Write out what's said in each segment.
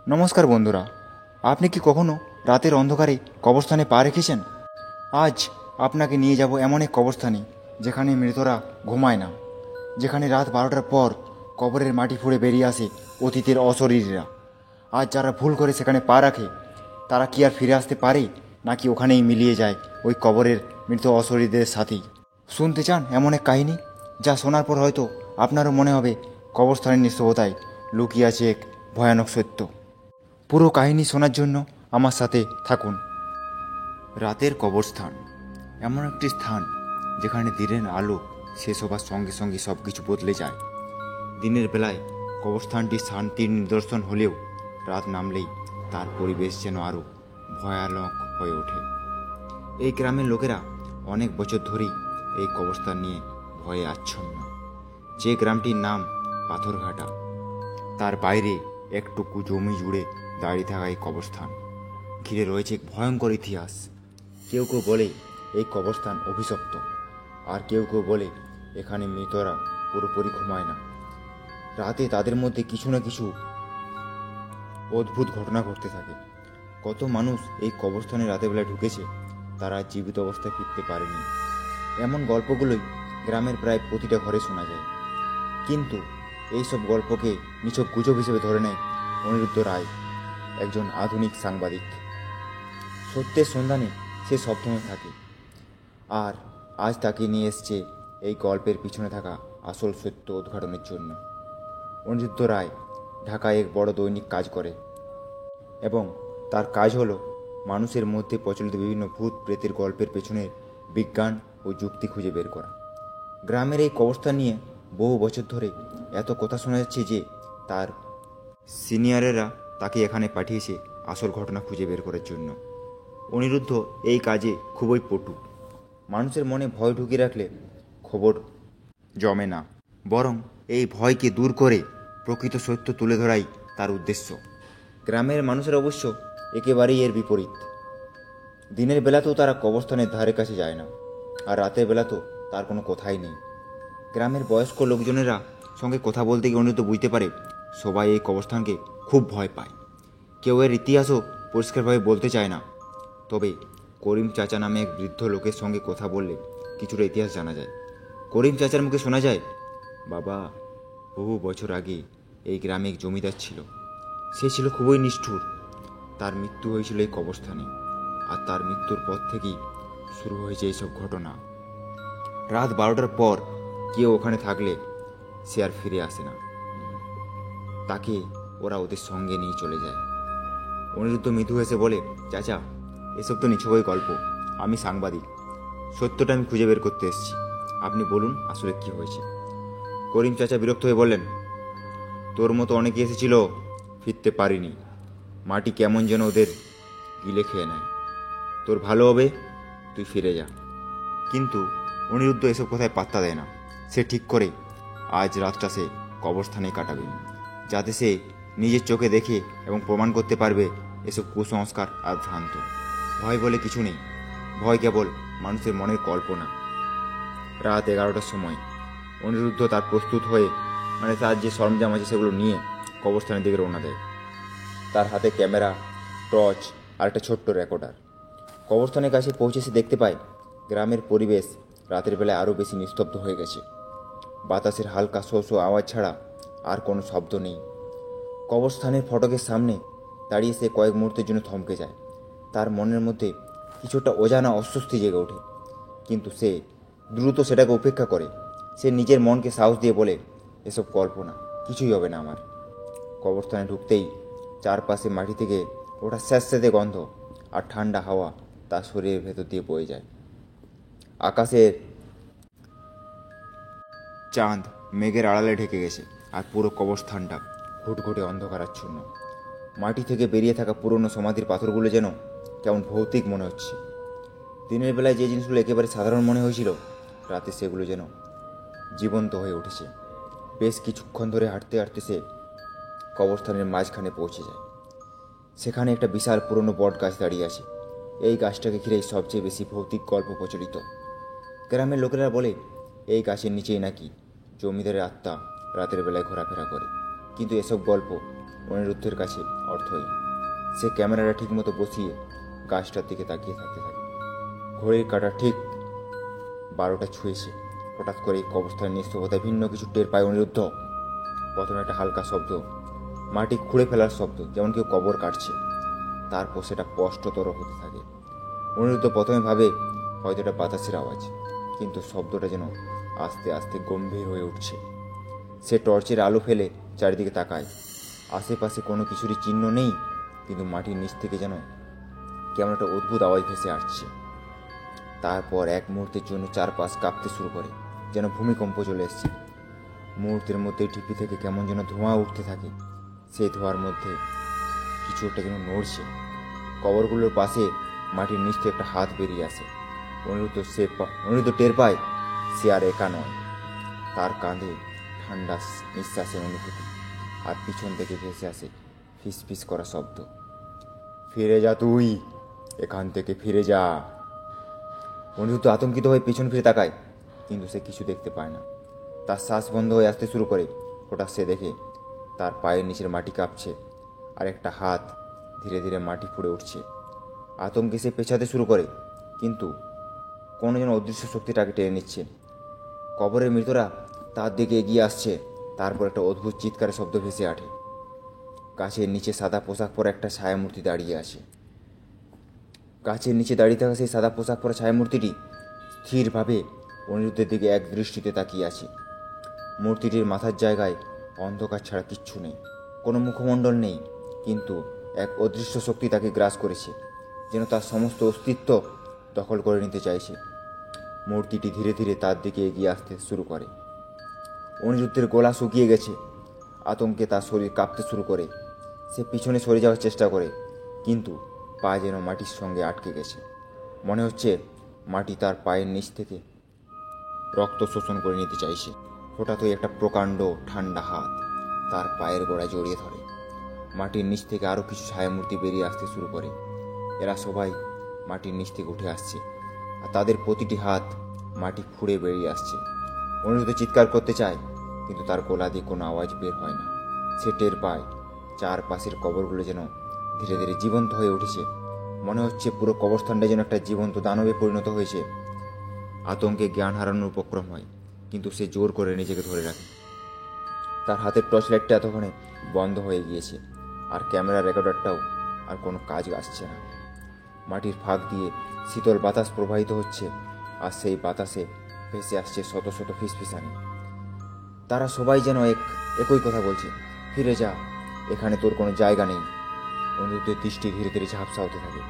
নমস্কার বন্ধুরা, আপনি কি কখনো রাতের অন্ধকারে কবরস্থানে পা রেখেছেন? আজ আপনাকে নিয়ে যাব এমন এক কবরস্থানে যেখানে মৃতরা ঘুমায় না, যেখানে রাত 12টার পর কবরের মাটি ফুঁড়ে বেরিয়ে আসে অতীতের অশরীরীরা। আজ যারা ভুল করে সেখানে পা রাখে তারা কি আর ফিরে আসতে পারে, নাকি ওখানেই মিলিয়ে যায় ওই কবরের মৃত অশরীরদের সাথেই? শুনতে চান এমন এক কাহিনী যা শোনার পর হয়তো আপনারও মনে হবে কবরস্থানের নিস্তব্ধতায় লুকিয়ে আছে এক ভয়ানক সত্য। পুরো কাহিনী শোনার জন্য আমার সাথে থাকুন। রাতের কবরস্থান এমন একটি স্থান যেখানে দিনের আলো শেষ হবার সঙ্গে সঙ্গে সব কিছু বদলে যায়। দিনের বেলায় কবরস্থানটি শান্তির নিদর্শন হলেও রাত নামলেই তার পরিবেশ যেন আরও ভয়ানক হয়ে ওঠে। এই গ্রামের লোকেরা অনেক বছর ধরেই এই কবরস্থান নিয়ে ভয়ে আচ্ছন্ন। যে গ্রামটির নাম পাথরঘাটা, তার বাইরে একটুকু জমি জুড়ে দাঁড়িয়ে থাকা এই কবরস্থান ঘিরে রয়েছে এক ভয়ঙ্কর ইতিহাস। কেউ কেউ বলে এই কবরস্থান অভিশপ্ত, আর কেউ কেউ বলে এখানে মৃতরা পুরোপুরি ঘুমায় না। রাতে তাদের মধ্যে কিছু না কিছু অদ্ভুত ঘটনা ঘটতে থাকে। কত মানুষ এই কবরস্থানে রাতের বেলায় ঢুকেছে, তারা জীবিত অবস্থায় ফিরতে পারেনি। এমন গল্পগুলোই গ্রামের প্রায় প্রতিটা ঘরে শোনা যায়। কিন্তু এইসব গল্পকে নিছক গুজব হিসেবে ধরে নেয় অনিরুদ্ধ রায়, একজন আধুনিক সাংবাদিক। সত্যের সন্ধানে সে সবসময় থাকে, আর আজ তাকে নিয়ে এসছে এই গল্পের পিছনে থাকা আসল সত্য উদ্ঘাটনের জন্য। অনিরুদ্ধ রায় ঢাকায় এক বড় দৈনিক কাজ করে, এবং তার কাজ হলো মানুষের মধ্যে প্রচলিত বিভিন্ন ভূত প্রেতের গল্পের পেছনে বিজ্ঞান ও যুক্তি খুঁজে বের করা। গ্রামের এই কবরস্থান নিয়ে বহু বছর ধরে এত কথা শোনা যাচ্ছে যে তার সিনিয়রেরা তাকে এখানে পাঠিয়েছে আসল ঘটনা খুঁজে বের করার জন্য। অনিরুদ্ধ এই কাজে খুবই পটু। মানুষের মনে ভয় ঢুকিয়ে রাখলে খবর জমে না, বরং এই ভয়কে দূর করে প্রকৃত সত্য তুলে ধরাই তার উদ্দেশ্য। গ্রামের মানুষের অবশ্য একেবারেই এর বিপরীত। দিনের বেলাতেও তারা কবরস্থানের ধারে কাছে যায় না, আর রাতের বেলা তো তার কোনো কথাই নেই। গ্রামের বয়স্ক লোকজনেরা সঙ্গে কথা বলতে গিয়ে অনিরুদ্ধ বুঝতে পারে সবাই এই কবরস্থানকে খুব ভয় পায়। কেউ এর ইতিহাসও পরিষ্কারভাবে বলতে চায় না। তবে করিম চাচা নামে এক বৃদ্ধ লোকের সঙ্গে কথা বললে কিছুটা ইতিহাস জানা যায়। করিম চাচার মুখে শোনা যায়, বাবা, বহু বছর আগে এই গ্রামে এক জমিদার ছিল। সে ছিল খুবই নিষ্ঠুর। তার মৃত্যু হয়েছিল এই কবরস্থানে, আর তার মৃত্যুর পর থেকেই শুরু হয়েছে এইসব ঘটনা। রাত 12টার পর কেউ ওখানে থাকলে সে আর ফিরে আসে না, তাকে ওরা ওদের সঙ্গে নিয়ে চলে যায়। অনিরুদ্ধ মৃদু হেসে বলে, চাচা, এসব তো নিছকই গল্প। আমি সাংবাদিক, সত্যটা আমি খুঁজে বের করতে এসেছি। আপনি বলুন আসলে কি হয়েছে। করিম চাচা বিরক্ত হয়ে বললেন, তোর মতো অনেকে এসেছিল, ফিরতে পারিনি। মাটি কেমন যেন ওদের গিলে খেয়ে নেয়। তোর ভালো হবে তুই ফিরে যা। কিন্তু অনিরুদ্ধ এসব কথায় পাত্তা দেয় না। সে ঠিক করে আজ রাতটা সে কবরস্থানেই কাটাবে, যাতে সে নিজের চোখে দেখে এবং প্রমাণ করতে পারবে এসব কুসংস্কার আর ভ্রান্ত। ভয় বলে কিছু নেই, ভয় কেবল মানুষের মনের কল্পনা। রাত 11টার সময় অনিরুদ্ধ তার প্রস্তুত হয়ে, তার যে সরঞ্জাম আছে সেগুলো নিয়ে কবরস্থানের দিকে রওনা দেয়। তার হাতে ক্যামেরা, টর্চ আর একটা ছোট্ট রেকর্ডার। কবরস্থানের কাছে পৌঁছে সে দেখতে পায় গ্রামের পরিবেশ রাতের বেলায় আরও বেশি নিস্তব্ধ হয়ে গেছে। বাতাসের হালকা শো শো আওয়াজ ছাড়া আর কোনো শব্দ নেই। কবরস্থানের ফটকের সামনে দাঁড়িয়ে সে কয়েক মুহূর্তের জন্য থমকে যায়। তার মনের মধ্যে কিছুটা অজানা অস্বস্তি জেগে ওঠে, কিন্তু সে দ্রুত সেটাকে উপেক্ষা করে। সে নিজের মনকে সাহস দিয়ে বলে, এসব কল্পনা, কিছুই হবে না আমার। কবরস্থানে ঢুকতেই চারপাশে মাটি থেকে ওটা স্যাঁতস্যাঁতে গন্ধ আর ঠান্ডা হাওয়া তার শরীরের ভেতর দিয়ে বয়ে যায়। আকাশের চাঁদ মেঘের আড়ালে ঢেকে গেছে, আর পুরো কবরস্থানটা ঘুটঘুটে অন্ধকারাচ্ছন্ন। মাটি থেকে বেরিয়ে থাকা পুরনো সমাধির পাথরগুলো যেন কেমন ভৌতিক মনে হচ্ছে। দিনের বেলায় যে জিনিসগুলো একেবারে সাধারণ মনে হয়েছিল, রাতে সেগুলো যেন জীবন্ত হয়ে উঠেছে। বেশ কিছুক্ষণ ধরে হাঁটতে হাঁটতে সে কবরস্থানের মাঝখানে পৌঁছে যায়। সেখানে একটা বিশাল পুরনো বট গাছ দাঁড়িয়ে আছে। এই গাছটাকে ঘিরেই সবচেয়ে বেশি ভৌতিক গল্প প্রচলিত। গ্রামের লোকেরা বলে এই গাছের নিচেই নাকি জমিদারের আত্মা রাতের বেলায় ঘোরাফেরা করে। কিন্তু এসব গল্প অনিরুদ্ধের কাছে অর্থহীন। সে ক্যামেরাটা ঠিকমতো বসিয়ে গাছটার দিকে তাকিয়ে থাকতে থাকে। ঘড়ির কাঁটা ঠিক 12টা ছুঁয়েছে। হঠাৎ করে কবরস্থানের নিস্তব্ধতায় ভিন্ন কিছু টের পায় অনিরুদ্ধ। প্রথমে একটা হালকা শব্দ, মাটি খুঁড়ে ফেলার শব্দ, যেমন কেউ কবর কাটছে। তারপর সেটা স্পষ্টতর হতে থাকে। অনিরুদ্ধ প্রথমে ভাবে হয়তো এটা বাতাসের আওয়াজ, কিন্তু শব্দটা যেন আস্তে আস্তে গম্ভীর হয়ে উঠছে। সে টর্চের আলো ফেলে চারিদিকে তাকায়। আশেপাশে কোনো কিছুরই চিহ্ন নেই, কিন্তু মাটির নিচ থেকে যেন কেমন একটা অদ্ভুত আওয়াজ ভেসে আসছে। তারপর এক মুহূর্তের জন্য চারপাশ কাঁপতে শুরু করে, যেন ভূমিকম্প চলে এসছে। মুহূর্তের মধ্যে ঢিপি থেকে কেমন যেন ধোঁয়া উঠতে থাকে। সেই ধোঁয়ার মধ্যে কিছু একটা যেন নড়ছে। কবরগুলোর পাশে মাটির নিচ থেকে একটা হাত বেরিয়ে আসে। অনিরুদ্ধ টের পায় সে আর একা নয়। তার কাঁধে ঠান্ডা নিঃশ্বাসের অনুভূতি, আর পিছন থেকে ভেসে আসে ফিস ফিস করা শব্দ, ফিরে যা তুই, এখান থেকে ফিরে যা। অনিরুদ্ধ আতঙ্কিত হয়ে পিছন ফিরে তাকায়, কিন্তু সে কিছু দেখতে পায় না। তার শ্বাস বন্ধ হয়ে আসতে শুরু করে। হঠাৎ সে দেখে তার পায়ের নিচের মাটি কাঁপছে, আর একটা হাত ধীরে ধীরে মাটি ফুঁড়ে উঠছে। আতঙ্কে সে পেছাতে শুরু করে, কিন্তু কোনো যেন অদৃশ্য শক্তি তাকে টেনে নিচ্ছে। কবরের মৃতরা তার দিকে এগিয়ে আসছে। তারপর একটা অদ্ভুত চিৎকারের শব্দ ভেসে ওঠে। গাছের নিচে সাদা পোশাক পরা একটা ছায়ামূর্তি দাঁড়িয়ে আছে। গাছের নিচে দাঁড়িয়ে থাকা সেই সাদা পোশাক পরা ছায়ামূর্তিটি স্থিরভাবে অনিরুদ্ধের দিকে এক দৃষ্টিতে তাকিয়ে আছে। মূর্তিটির মাথার জায়গায় অন্ধকার ছাড়া কিচ্ছু নেই, কোনো মুখমণ্ডল নেই, কিন্তু এক অদৃশ্য শক্তি তাকে গ্রাস করেছে, যেন তার সমস্ত অস্তিত্ব দখল করে নিতে চাইছে। মূর্তিটি ধীরে ধীরে তার দিকে এগিয়ে আসতে শুরু করে। অনিরুদ্ধের গলা শুকিয়ে গেছে। আতঙ্কে তার শরীর কাঁপতে শুরু করে। সে পিছনে সরে যাওয়ার চেষ্টা করে, কিন্তু পা যেন মাটির সঙ্গে আটকে গেছে। মনে হচ্ছে মাটি তার পায়ের নিচ থেকে রক্ত শোষণ করে নিতে চাইছে। হঠাৎই একটা প্রকাণ্ড ঠান্ডা হাত তার পায়ের গোড়ায় জড়িয়ে ধরে। মাটির নিচ থেকে আরও কিছু ছায়ামূর্তি বেরিয়ে আসতে শুরু করে। এরা সবাই মাটির নিচ থেকে উঠে আসছে, আর তাদের প্রতিটি হাত মাটি ফুঁড়ে বেরিয়ে আসছে। অনিরুদ্ধ চিৎকার করতে চায়, কিন্তু তার গলা দিয়ে কোনো আওয়াজ বের হয় না। সে টের পায় চারপাশের কবরগুলো যেন ধীরে ধীরে জীবন্ত হয়ে উঠেছে। মনে হচ্ছে পুরো কবরস্থানটা যেন একটা জীবন্ত দানবে পরিণত হয়েছে। আতঙ্কে জ্ঞান হারানোর উপক্রম হয়, কিন্তু সে জোর করে নিজেকে ধরে রাখে। তার হাতের টর্চ লাইটটা এতক্ষণে বন্ধ হয়ে গিয়েছে, আর ক্যামেরা রেকর্ডারটাও আর কোনো কাজ আসছে না। মাটির ফাঁক দিয়ে শীতল বাতাস প্রবাহিত হচ্ছে, আর সেই বাতাসে ভেসে আসছে শত শত ফিসফিসানি। তারা সবাই যেন একই কথা বলছে, ফিরে যা, এখানে তোর কোনো জায়গা নেই। অনিরুদ্ধের দৃষ্টি ধীরে ধীরে ঝাপসা হতে থাকে।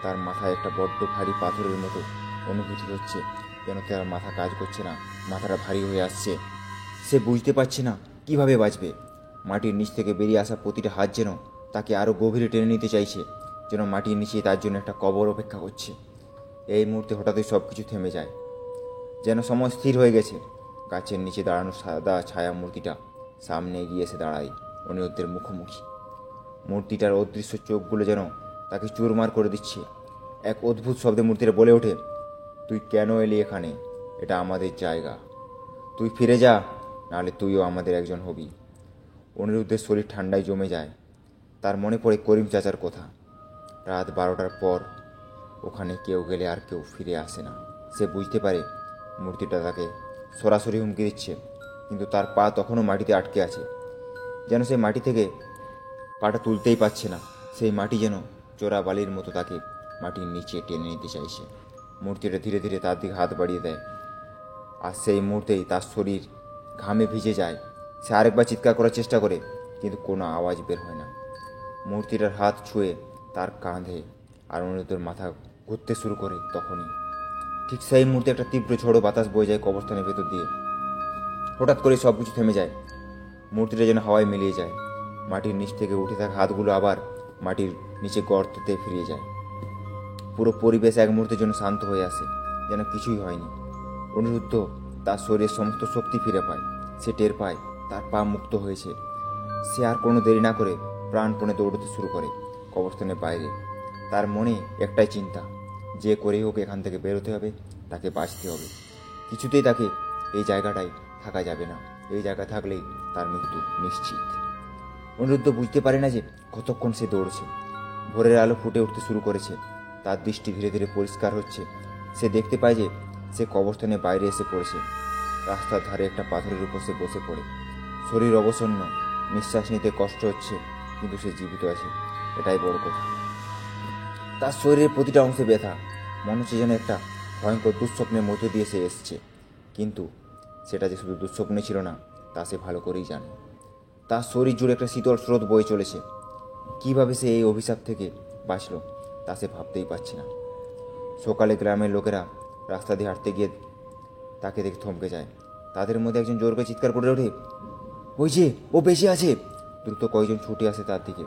তার মাথায় একটা বড্ড ভারী পাথরের মতো অনুভূতি হচ্ছে, যেন তার মাথা কাজ করছে না, মাথাটা ভারী হয়ে আসছে। সে বুঝতে পারছে না কিভাবে বাঁচবে। মাটির নিচ থেকে বেরিয়ে আসা প্রতিটা হাত যেন তাকে আরও গভীরে টেনে নিতে চাইছে, যেন মাটির নিচে তার জন্য একটা কবর অপেক্ষা করছে। এই মুহূর্তে হঠাৎই সব কিছু থেমে যায়, যেন সময় স্থির হয়ে গেছে। গাছের নিচে দাঁড়ানো সাদা ছায়া মূর্তিটা সামনে এগিয়ে এসে দাঁড়ায় অনিরুদ্ধের মুখোমুখি। মূর্তিটার অদৃশ্য চোখগুলো যেন তাকে চুরমার করে দিচ্ছে। এক অদ্ভুত শব্দে মূর্তিটা বলে ওঠে, তুই কেন এলি এখানে? এটা আমাদের জায়গা। তুই ফিরে যা, নাহলে তুইও আমাদের একজন হবি। অনিরুদ্ধের শরীর ঠান্ডায় জমে যায়। তার মনে পড়ে করিম চাচার কথা, রাত 12টার পর ওখানে কেউ গেলে আর কেউ ফিরে আসে না। সে বুঝতে পারে মূর্তিটা তাকে সরাসরি হুমকি দিচ্ছে, কিন্তু তার পা তখনও মাটিতে আটকে আছে, যেন সে মাটি থেকে পাটা তুলতেই পারছে না। সেই মাটি যেন চোরা বালির মতো তাকে মাটির নিচে টেনে নিতে চাইছে। মূর্তিটা ধীরে ধীরে তার দিকে হাত বাড়িয়ে দেয়, আর সেই মুহূর্তেই তার শরীর ঘামে ভিজে যায়। সে আরেকবার চিৎকার করার চেষ্টা করে, কিন্তু কোনো আওয়াজ বের হয় না। মূর্তিটার হাত ছুঁয়ে তার কাঁধে আর অনিরুদ্ধের মাথা ঘুরতে শুরু করে। তখনই ঠিক সেই মুহূর্তে একটা তীব্র ঝড়ো বাতাস বয়ে যায় কবরস্থানের ভেতর দিয়ে। হঠাৎ করে সব কিছু থেমে যায়। মূর্তিটা যেন হাওয়ায় মিলিয়ে যায়। মাটির নিচ থেকে উঠে থাকা হাতগুলো আবার মাটির নিচে গর্ততে ফিরিয়ে যায়। পুরো পরিবেশ এক মুহূর্তের জন্য শান্ত হয়ে আসে, যেন কিছুই হয়নি। অনিরুদ্ধ তার শরীরের সমস্ত শক্তি ফিরে পায়। সে টের পায় তার পা মুক্ত হয়েছে। সে আর কোনো দেরি না করে প্রাণপণে দৌড়তে শুরু করে কবরস্থানের বাইরে। তার মনে একটাই চিন্তা, যে করেই হোক এখান থেকে বেরোতে হবে, তাকে বাঁচতে হবে। কিছুতেই তাকে এই জায়গাটায় থাকা যাবে না। এই জায়গায় থাকলেই তার মৃত্যু নিশ্চিত। অনিরুদ্ধ বুঝতে পারে না যে কতক্ষণ সে দৌড়ছে। ভোরের আলো ফুটে উঠতে শুরু করেছে। তার দৃষ্টি ধীরে ধীরে পরিষ্কার হচ্ছে। সে দেখতে পায় যে সে কবরস্থানের বাইরে এসে পড়েছে। রাস্তার ধারে একটা পাথরের উপর সে বসে পড়ে। শরীর অবসন্ন, নিঃশ্বাস নিতে কষ্ট হচ্ছে, কিন্তু সে জীবিত আছে, এটাই বড় কথা। তার শরীরের প্রতিটা অংশে ব্যথা, মনে হচ্ছে যেন একটা ভয়ঙ্কর দুঃস্বপ্নের মধ্যে দিয়ে সে এসছে। কিন্তু সেটা যে শুধু দুঃস্বপ্নে ছিল না তা সে ভালো করেই জানে। তার শরীর জুড়ে একটা শীতল স্রোত বয়ে চলেছে। কিভাবে সে এই অভিশাপ থেকে বাঁচল তা সে ভাবতেই পারছে না। সকালে গ্রামের লোকেরা রাস্তা দিয়ে হাঁটতে গিয়ে তাকে দেখে থমকে যায়। তাদের মধ্যে একজন জোর করে চিৎকার করে ওঠে, ওই যে ও বেঁচে আছে। দ্রুত কয়েকজন ছুটে আসে তার দিকে।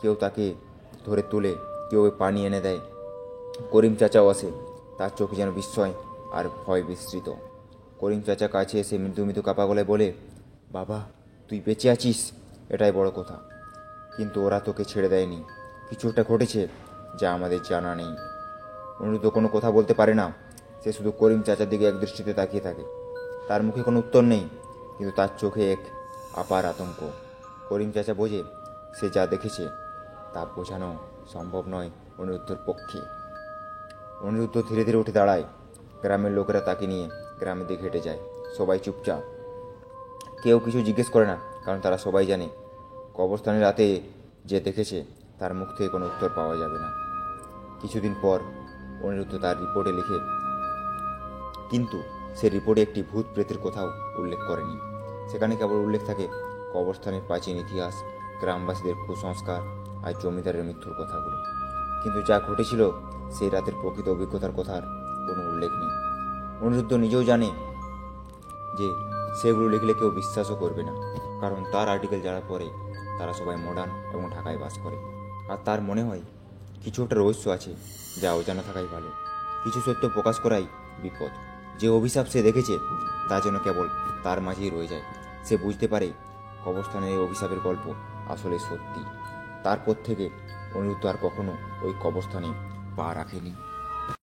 কেউ তাকে ধরে তুলে, কেউ পানি এনে দেয়। করিম চাচাও আসে। তার চোখে যেন বিস্ময় আর ভয় বিস্তৃত। করিম চাচা কাছে এসে মৃদু মৃদু কাপা গলায় বলে, বাবা তুই বেঁচে আছিস, এটাই বড় কথা। কিন্তু ওরা তোকে ছেড়ে দেয়নি। কিছু একটা ঘটেছে যা আমাদের জানা নেই। অনিরুদ্ধ কোনো কথা বলতে পারে না। সে শুধু করিম চাচার দিকে এক দৃষ্টিতে তাকিয়ে থাকে। তার মুখে কোনো উত্তর নেই, কিন্তু তার চোখে এক আপার আতঙ্ক। করিম চাচা বোঝে সে যা দেখেছে তা বোঝানো সম্ভব নয় অনিরুদ্ধর পক্ষে। অনিরুদ্ধ ধীরে ধীরে উঠে দাঁড়ায়। গ্রামের লোকেরা তাকে নিয়ে গ্রামের দিকে হেঁটে যায়। সবাই চুপচাপ, কেউ কিছু জিজ্ঞেস করে না, কারণ তারা সবাই জানে কবরস্থানের রাতে যে দেখেছে তার মুখ থেকে কোনো উত্তর পাওয়া যাবে না। কিছুদিন পর অনিরুদ্ধ তার রিপোর্টে লিখে, কিন্তু সে রিপোর্টে একটি ভূত প্রেতের কথাও উল্লেখ করেনি। সেখানে কেবল উল্লেখ থাকে কবরস্থানের প্রাচীন ইতিহাস, গ্রামবাসীদের কুসংস্কার আর জমিদারের মৃত্যুর কথাগুলো। কিন্তু যা ঘটেছিল সেই রাতের প্রকৃত অভিজ্ঞতার কথার কোনো উল্লেখ নেই। অনিরুদ্ধ নিজেও জানে যে সেগুলো লিখলে কেউ বিশ্বাসও করবে না, কারণ তার আর্টিকেল যারা পড়ে তারা সবাই মডার্ন এবং ঢাকায় বাস করে। আর তার মনে হয় কিছু একটা রহস্য আছে যা অজানা থাকাই ভালো। কিছু সত্য প্রকাশ করাই বিপদ। যে অভিশাপ সে দেখেছে তা যেন কেবল তার মাঝেই রয়ে যায়। সে বুঝতে পারে কবরস্থানের এই অভিশাপের গল্প আসলে সত্যি। তারপর থেকে অনিরুদ্ধ আর কখনো ওই কবরস্থানে পা রাখেনি।